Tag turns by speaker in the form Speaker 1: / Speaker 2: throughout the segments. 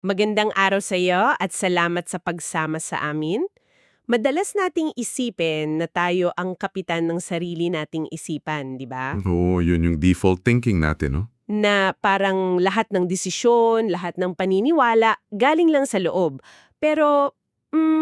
Speaker 1: Magandang araw sa iyo at salamat sa pagsama sa amin. Madalas nating isipin na tayo ang kapitan ng sarili nating isipan, di ba?
Speaker 2: Oo, yun yung default thinking natin, no?
Speaker 1: Na parang lahat ng desisyon, lahat ng paniniwala, galing lang sa loob. Pero,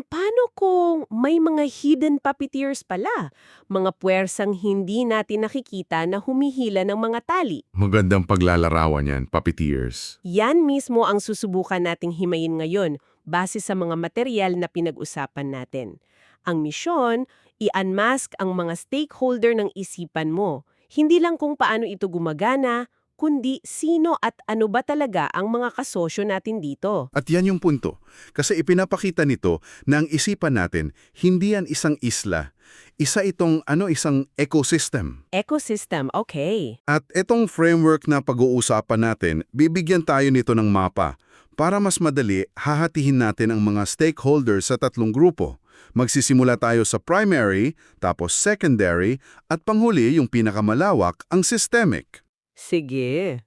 Speaker 1: paano kung may mga hidden puppeteers pala? Mga puwersang hindi natin nakikita na humihila ng mga tali.
Speaker 2: Magandang paglalarawan yan, puppeteers.
Speaker 1: Yan mismo ang susubukan nating himayin ngayon base sa mga material na pinag-usapan natin. Ang misyon, i-unmask ang mga stakeholder ng isipan mo. Hindi lang kung paano ito gumagana, kundi sino at ano ba talaga ang mga kasosyo natin dito.
Speaker 3: At yan yung punto. Kasi ipinapakita nito na ang isipan natin, hindi yan isang isla. Isa itong isang ecosystem.
Speaker 1: Ecosystem, okay.
Speaker 3: At itong framework na pag-uusapan natin, bibigyan tayo nito ng mapa. Para mas madali, hahatihin natin ang mga stakeholders sa tatlong grupo. Magsisimula tayo sa primary, tapos secondary, at panghuli yung pinakamalawak, ang systemic.
Speaker 1: Sige.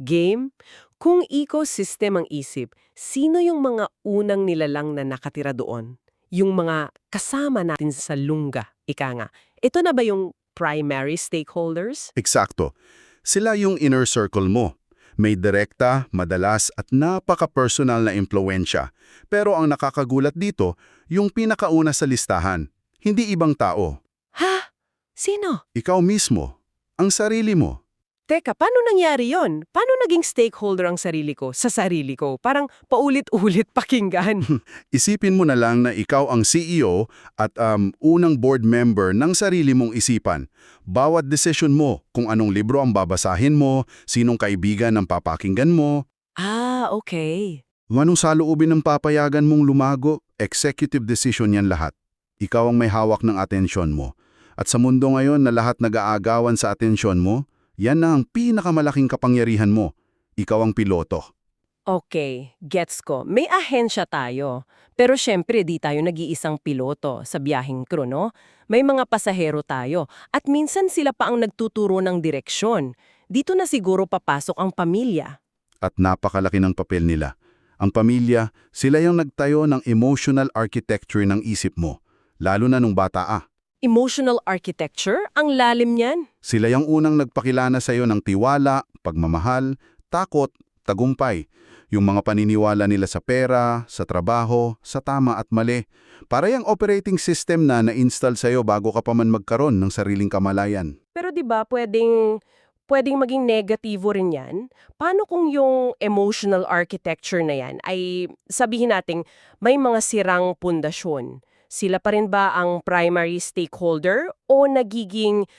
Speaker 1: Game? Kung ecosystem ang isip, sino yung mga unang nilalang na nakatira doon? Yung mga kasama natin sa lungga, ika nga. Ito na ba yung primary stakeholders?
Speaker 3: Eksakto. Sila yung inner circle mo. May direkta, madalas at napaka-personal na impluensya. Pero ang nakakagulat dito, yung pinakauna sa listahan, hindi ibang tao.
Speaker 1: Ha? Sino?
Speaker 3: Ikaw mismo, ang sarili mo.
Speaker 1: Teka, paano nangyari yon? Paano naging stakeholder ang sarili ko sa sarili ko? Parang paulit-ulit pakinggan.
Speaker 3: Isipin mo na lang na ikaw ang CEO at unang board member ng sarili mong isipan. Bawat decision mo, kung anong libro ang babasahin mo, sinong kaibigan ang papakinggan mo,
Speaker 1: Ah, okay.
Speaker 3: anong saloobin ng papayagan mong lumago, executive decision yan lahat. Ikaw ang may hawak ng atensyon mo. At sa mundo ngayon na lahat nag-aagawan sa atensyon mo, yan na ang pinakamalaking kapangyarihan mo. Ikaw ang piloto.
Speaker 1: Okay, gets ko. May ahensya tayo. Pero syempre di tayo nag-iisang piloto sa biyaheng crew, no? May mga pasahero tayo. At minsan sila pa ang nagtuturo ng direksyon. Dito na siguro papasok ang pamilya.
Speaker 3: At napakalaki ng papel nila. Ang pamilya, sila yung nagtayo ng emotional architecture ng isip mo. Lalo na nung bata
Speaker 1: Emotional architecture? Ang lalim niyan.
Speaker 3: Sila yung unang nagpakilana sa iyo ng tiwala, pagmamahal, takot, tagumpay. Yung mga paniniwala nila sa pera, sa trabaho, sa tama at mali. Para yung operating system na na-install sa iyo bago ka pa man magkaroon ng sariling kamalayan.
Speaker 1: Pero 'di ba pwedeng maging negatibo rin 'yan? Paano kung yung emotional architecture na 'yan ay sabihin nating may mga sirang pundasyon? Sila pa rin ba ang primary stakeholder o nagiging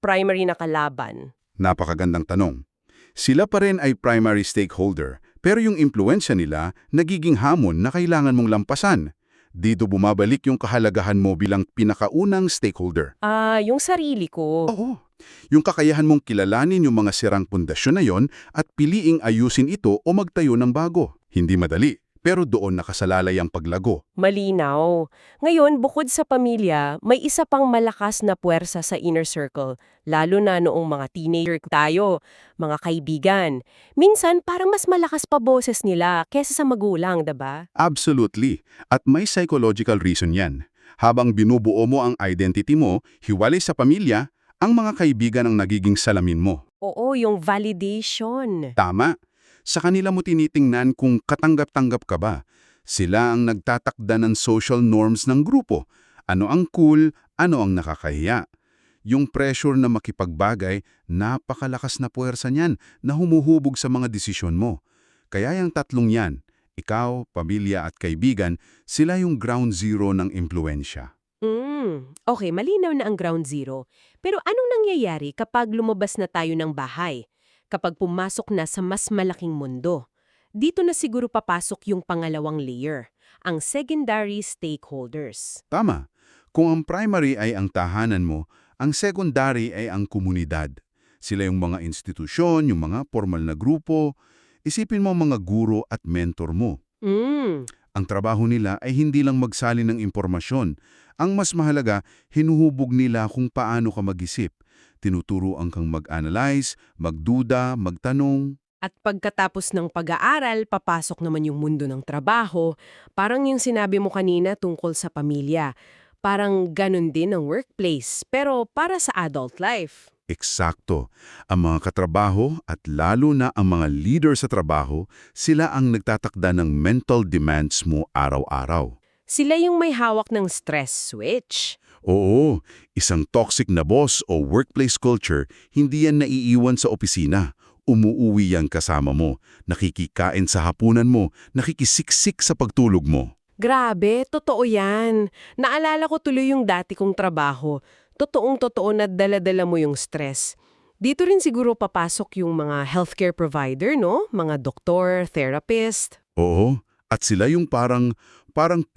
Speaker 1: primary na kalaban?
Speaker 3: Napakagandang tanong. Sila pa rin ay primary stakeholder, pero yung impluensya nila nagiging hamon na kailangan mong lampasan. Dito bumabalik yung kahalagahan mo bilang pinakaunang stakeholder.
Speaker 1: Ah, yung sarili ko.
Speaker 3: Oo. Yung kakayahan mong kilalanin yung mga sirang pundasyon na yon at piliing ayusin ito o magtayo ng bago. Hindi madali, pero doon nakasalalay ang paglago.
Speaker 1: Malinaw. Ngayon, bukod sa pamilya, may isa pang malakas na puwersa sa inner circle, lalo na noong mga teenager tayo, mga kaibigan. Minsan, parang mas malakas pa boses nila kesa sa magulang, diba?
Speaker 3: Absolutely. At may psychological reason yan. Habang binubuo mo ang identity mo, hiwalay sa pamilya, ang mga kaibigan ang nagiging salamin mo.
Speaker 1: Oo, yung validation.
Speaker 3: Tama. Sa kanila mo tinitingnan kung katanggap-tanggap ka ba. Sila ang nagtatakda ng social norms ng grupo. Ano ang cool, ano ang nakakahiya. Yung pressure na makipagbagay, napakalakas na puwersa niyan na humuhubog sa mga desisyon mo. Kaya yung tatlong yan, ikaw, pamilya at kaibigan, sila yung ground zero ng impluensya.
Speaker 1: Okay, malinaw na ang ground zero. Pero anong nangyayari kapag lumabas na tayo ng bahay? Kapag pumasok na sa mas malaking mundo? Dito na siguro papasok yung pangalawang layer, ang secondary stakeholders.
Speaker 3: Tama. Kung ang primary ay ang tahanan mo, ang secondary ay ang komunidad. Sila yung mga institusyon, yung mga formal na grupo. Isipin mo mga guro at mentor mo.
Speaker 1: Mm,
Speaker 3: Ang trabaho nila ay hindi lang magsalin ng impormasyon. Ang mas mahalaga, hinuhubog nila kung paano ka mag-isip. Tinuturuan kang mag-analyze, magduda, magtanong.
Speaker 1: At pagkatapos ng pag-aaral, papasok naman yung mundo ng trabaho. Parang yung sinabi mo kanina tungkol sa pamilya. Parang ganun din ang workplace, pero para sa adult life.
Speaker 3: Eksakto. Ang mga katrabaho at lalo na ang mga leader sa trabaho, sila ang nagtatakda ng mental demands mo araw-araw.
Speaker 1: Sila yung may hawak ng stress switch.
Speaker 3: Oo, isang toxic na boss o workplace culture, hindi yan naiiwan sa opisina. Umuuwi yan kasama mo, nakikikain sa hapunan mo, nakikisiksik sa pagtulog mo.
Speaker 1: Grabe, totoo yan. Naalala ko tuloy yung dati kong trabaho. Totoong-totoo na dala-dala mo yung stress. Dito rin siguro papasok yung mga healthcare provider, no? Mga doktor, therapist.
Speaker 3: Oo, at sila yung parang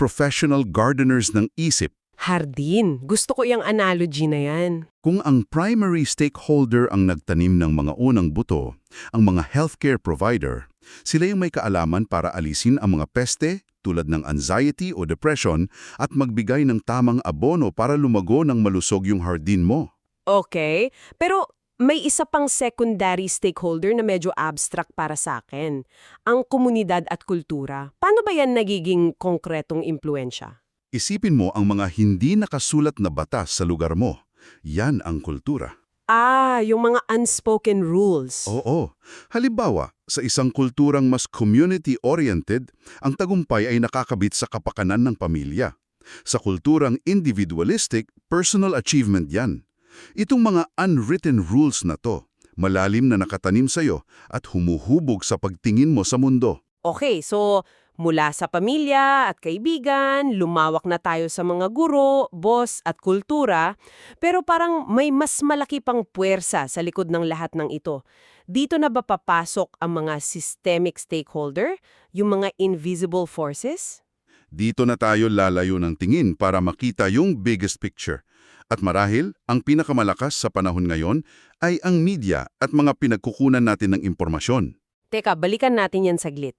Speaker 3: professional gardeners ng isip.
Speaker 1: Hardin, gusto ko yung analogy na yan.
Speaker 3: Kung ang primary stakeholder ang nagtanim ng mga unang buto, ang mga healthcare provider, sila yung may kaalaman para alisin ang mga peste tulad ng anxiety o depression at magbigay ng tamang abono para lumago ng malusog yung hardin mo.
Speaker 1: Okay, pero may isa pang secondary stakeholder na medyo abstract para sa akin. Ang komunidad at kultura. Paano ba yan nagiging konkretong impluensya?
Speaker 3: Isipin mo ang mga hindi nakasulat na batas sa lugar mo. Yan ang kultura.
Speaker 1: Yung mga unspoken rules.
Speaker 3: Oo. Halimbawa, sa isang kulturang mas community-oriented, ang tagumpay ay nakakabit sa kapakanan ng pamilya. Sa kulturang individualistic, personal achievement yan. Itong mga unwritten rules na to, malalim na nakatanim sa'yo at humuhubog sa pagtingin mo sa mundo.
Speaker 1: Okay, so mula sa pamilya at kaibigan, lumawak na tayo sa mga guro, boss at kultura, pero parang may mas malaki pang puwersa sa likod ng lahat ng ito. Dito na ba papasok ang mga systemic stakeholder, yung mga invisible forces?
Speaker 3: Dito na tayo lalayo ng tingin para makita yung biggest picture. At marahil, ang pinakamalakas sa panahon ngayon ay ang media at mga pinagkukunan natin ng impormasyon.
Speaker 1: Teka, balikan natin yan saglit.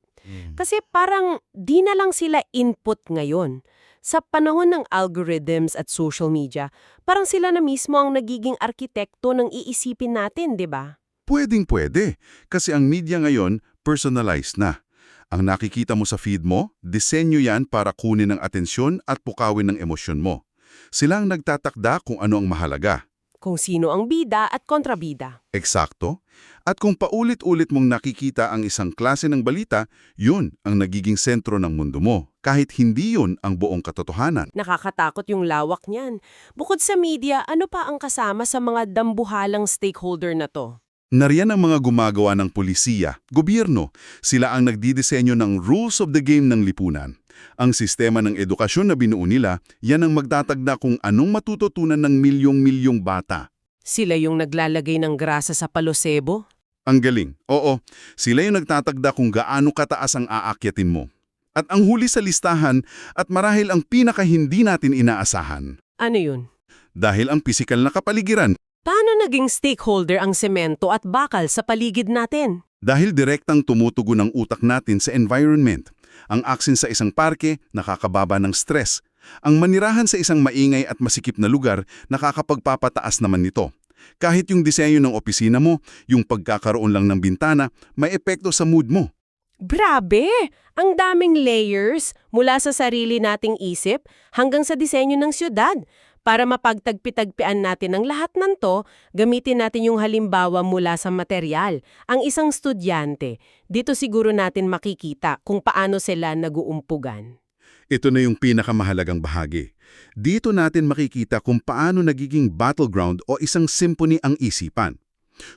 Speaker 1: Kasi parang di na lang sila input ngayon. Sa panahon ng algorithms at social media, parang sila na mismo ang nagiging arkitekto ng iisipin natin, di ba?
Speaker 3: Pwedeng-pwede, kasi ang media ngayon personalized na. Ang nakikita mo sa feed mo, disenyo yan para kunin ang atensyon at pukawin ng emosyon mo. Sila ang nagtatakda kung ano ang mahalaga.
Speaker 1: Kung sino ang bida at kontrabida.
Speaker 3: Eksakto. At kung paulit-ulit mong nakikita ang isang klase ng balita, yun ang nagiging sentro ng mundo mo, kahit hindi yun ang buong katotohanan.
Speaker 1: Nakakatakot yung lawak niyan. Bukod sa media, ano pa ang kasama sa mga dambuhalang stakeholder na to?
Speaker 3: Nariyan ang mga gumagawa ng pulisiya, gobyerno. Sila ang nagdidisenyo ng rules of the game ng lipunan. Ang sistema ng edukasyon na binuo nila, yan ang magtatagda kung anong matututunan ng milyong-milyong bata.
Speaker 1: Sila yung naglalagay ng grasa sa palosebo?
Speaker 3: Ang galing. Oo, sila yung nagtatagda kung gaano kataas ang aakyatin mo. At ang huli sa listahan at marahil ang pinaka hindi natin inaasahan.
Speaker 1: Ano yun?
Speaker 3: Dahil ang pisikal na kapaligiran.
Speaker 1: Paano naging stakeholder ang semento at bakal sa paligid natin?
Speaker 3: Dahil direktang tumutugon ang utak natin sa environment. Ang aksin sa isang parke, nakakababa ng stress. Ang manirahan sa isang maingay at masikip na lugar, nakakapagpapataas naman nito. Kahit yung disenyo ng opisina mo, yung pagkakaroon lang ng bintana, may epekto sa mood mo.
Speaker 1: Grabe! Ang daming layers mula sa sarili nating isip hanggang sa disenyo ng syudad. Para mapagtagpi-tagpian natin ang lahat ng to, gamitin natin yung halimbawa mula sa material. Ang isang estudyante, dito siguro natin makikita kung paano sila naguumpugan.
Speaker 3: Ito na yung pinakamahalagang bahagi. Dito natin makikita kung paano nagiging battleground o isang symphony ang isipan.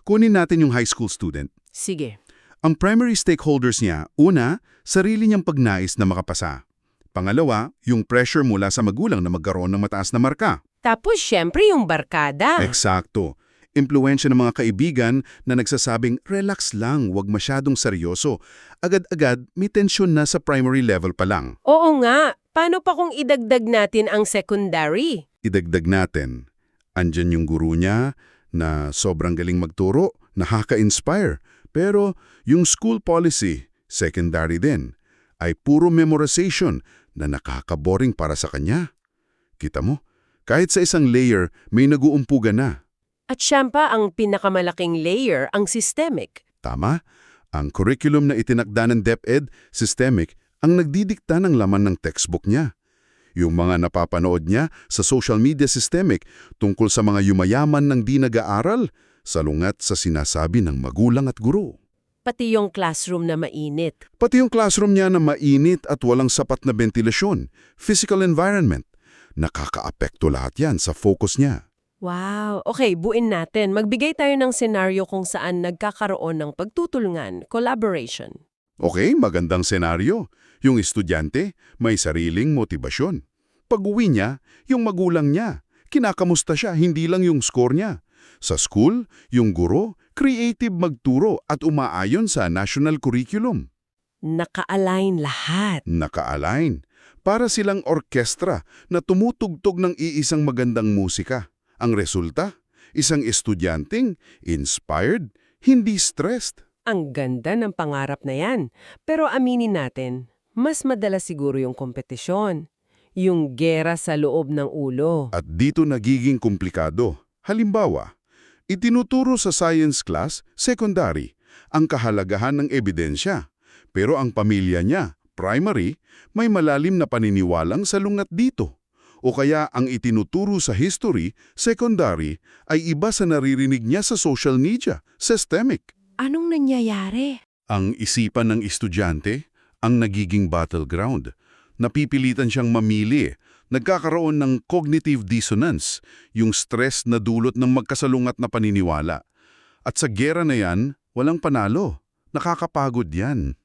Speaker 3: Kunin natin yung high school student.
Speaker 1: Sige.
Speaker 3: Ang primary stakeholders niya, una, sarili niyang pagnais na makapasa. Pangalawa, yung pressure mula sa magulang na magkaroon ng mataas na marka.
Speaker 1: Tapos syempre yung barkada.
Speaker 3: Eksakto. Impluwensya ng mga kaibigan na nagsasabing, relax lang, wag masyadong seryoso. Agad-agad, may tensyon na sa primary level pa lang.
Speaker 1: Oo nga. Paano pa kung idagdag natin ang secondary?
Speaker 3: Idagdag natin. Andyan yung guru niya na sobrang galing magturo, nakaka-inspire. Pero yung school policy, secondary din, ay puro memorization na nakaka-boring para sa kanya. Kita mo, kahit sa isang layer, may naguumpugan na.
Speaker 1: At siyempre ang pinakamalaking layer, ang systemic.
Speaker 3: Tama? Ang curriculum na itinakda ng DepEd, systemic, ang nagdidikta ng laman ng textbook niya. Yung mga napapanood niya sa social media systemic tungkol sa mga yumayaman ng di nag-aaral, salungat sa sinasabi ng magulang at guro.
Speaker 1: Pati yung classroom na mainit.
Speaker 3: Pati yung classroom niya na mainit at walang sapat na ventilasyon, physical environment. Nakakaapekto lahat yan sa focus niya.
Speaker 1: Wow. Okay, buuin natin. Magbigay tayo ng senaryo kung saan nagkakaroon ng pagtutulungan, collaboration.
Speaker 3: Okay, magandang senaryo. Yung estudyante may sariling motibasyon. Pag-uwi niya, yung magulang niya. Kinakamusta siya, hindi lang yung score niya. Sa school, yung guro, creative magturo at umaayon sa national curriculum.
Speaker 1: Naka-align lahat.
Speaker 3: Naka-align. Para silang orkestra na tumutugtog ng iisang magandang musika. Ang resulta, isang estudyanteng inspired, hindi stressed.
Speaker 1: Ang ganda ng pangarap na yan. Pero aminin natin, mas madalas siguro yung kompetisyon. Yung gera sa loob ng ulo.
Speaker 3: At dito nagiging komplikado. Halimbawa, itinuturo sa science class, secondary, ang kahalagahan ng ebidensya. Pero ang pamilya niya, primary, may malalim na paniniwalang salungat dito. O kaya ang itinuturo sa history, secondary, ay iba sa naririnig niya sa social media, systemic.
Speaker 1: Anong nangyayari?
Speaker 3: Ang isipan ng estudyante ang nagiging battleground. Napipilitan siyang mamili. Nagkakaroon ng cognitive dissonance, yung stress na dulot ng magkasalungat na paniniwala. At sa gera na yan, walang panalo. Nakakapagod yan.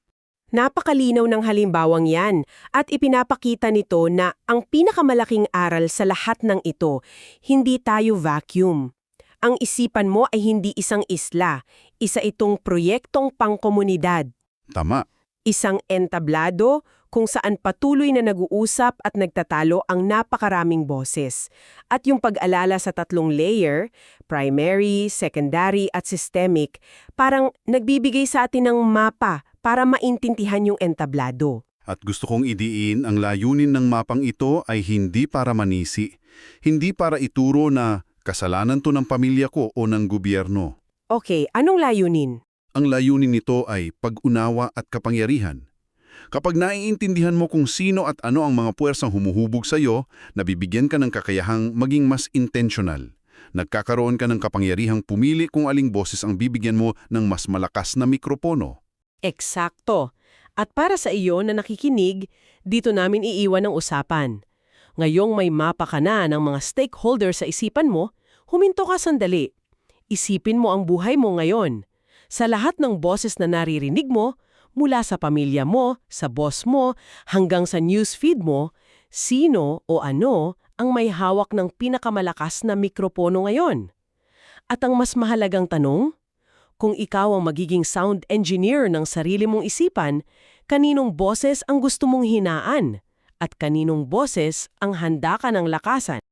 Speaker 1: Napakalinaw ng halimbawang yan at ipinapakita nito na ang pinakamalaking aral sa lahat ng ito, hindi tayo vacuum. Ang isipan mo ay hindi isang isla, isa itong proyektong pangkomunidad.
Speaker 3: Tama.
Speaker 1: Isang entablado kung saan patuloy na nag-uusap at nagtatalo ang napakaraming boses. At yung pag-alala sa tatlong layer, primary, secondary at systemic, parang nagbibigay sa atin ng mapa para maintindihan yung entablado.
Speaker 3: At gusto kong idiin, ang layunin ng mapang ito ay hindi para manisi. Hindi para ituro na kasalanan to ng pamilya ko o ng gobyerno.
Speaker 1: Okay, anong layunin?
Speaker 3: Ang layunin nito ay pag-unawa at kapangyarihan. Kapag naiintindihan mo kung sino at ano ang mga puwersang humuhubog sa iyo, nabibigyan ka ng kakayahang maging mas intentional. Nagkakaroon ka ng kapangyarihang pumili kung aling boses ang bibigyan mo ng mas malakas na mikropono.
Speaker 1: Eksakto. At para sa iyo na nakikinig, dito namin iiwan ang usapan. Ngayong may mapa ka na ng mga stakeholder sa isipan mo, huminto ka sandali. Isipin mo ang buhay mo ngayon. Sa lahat ng boses na naririnig mo, mula sa pamilya mo, sa boss mo, hanggang sa newsfeed mo, sino o ano ang may hawak ng pinakamalakas na mikropono ngayon? At ang mas mahalagang tanong, kung ikaw ang magiging sound engineer ng sarili mong isipan, kaninong boses ang gusto mong hinaan? At kaninong boses ang handa ka ng lakasan?